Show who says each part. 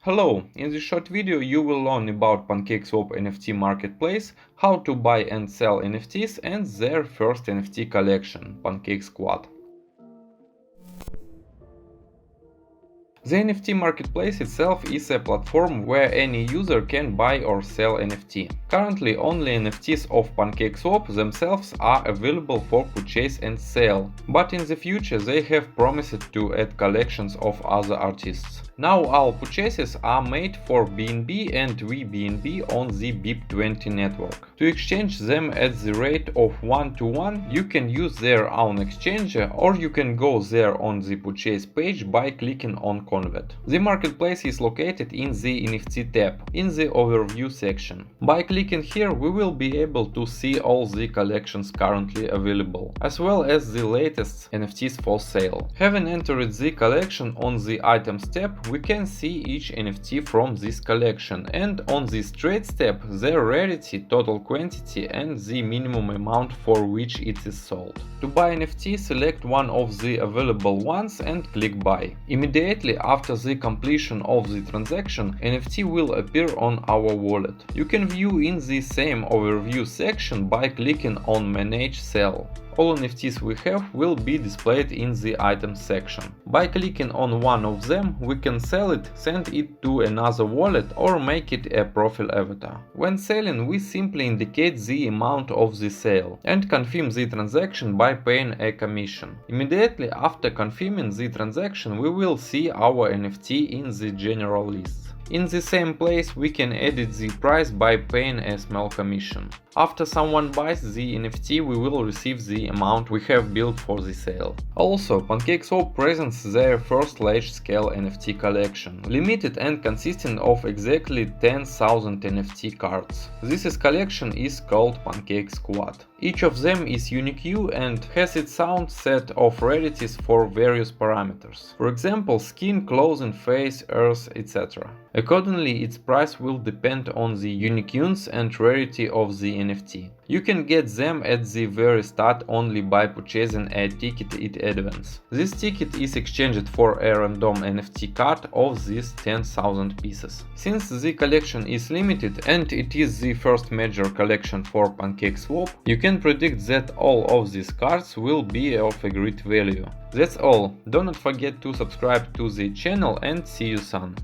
Speaker 1: Hello, in this short video you will learn about PancakeSwap NFT marketplace, how to buy and sell NFTs and their first NFT collection, PancakeSquad. The NFT marketplace itself is a platform where any user can buy or sell NFT. Currently only NFTs of PancakeSwap themselves are available for purchase and sale, but in the future they have promised to add collections of other artists. Now all purchases are made for BNB and WBNB on the BIP20 network. To exchange them at the rate of 1-to-1, you can use their own exchanger or you can go there on the purchase page by clicking on Convert. The marketplace is located in the NFT tab, in the overview section. By clicking here we will be able to see all the collections currently available, as well as the latest NFTs for sale. Having entered the collection on the items tab, we can see each NFT from this collection, and on this trades tab their rarity, total quantity and the minimum amount for which it is sold. To buy NFT, select one of the available ones and click buy. Immediately after the completion of the transaction, NFT will appear on our wallet. You can view in the same overview section by clicking on Manage Sell. All NFTs we have will be displayed in the items section. By clicking on one of them, we can sell it, send it to another wallet or make it a profile avatar. When selling, we simply indicate the amount of the sale and confirm the transaction by paying a commission. Immediately after confirming the transaction, we will see our NFT in the general list. In the same place we can edit the price by paying a small commission. After someone buys the NFT, we will receive the amount we have billed for the sale. Also, PancakeSwap presents their first large-scale NFT collection, limited and consisting of exactly 10,000 NFT cards. This collection is called PancakeSquad. Each of them is unique and has its own set of rarities for various parameters. For example, skin, clothing, face, earth, etc. Accordingly, its price will depend on the uniqueness and rarity of the NFT. You can get them at the very start only by purchasing a ticket in advance. This ticket is exchanged for a random NFT card of these 10,000 pieces. Since the collection is limited and it is the first major collection for PancakeSwap, you can predict that all of these cards will be of a great value. That's all. Do not forget to subscribe to the channel and see you soon.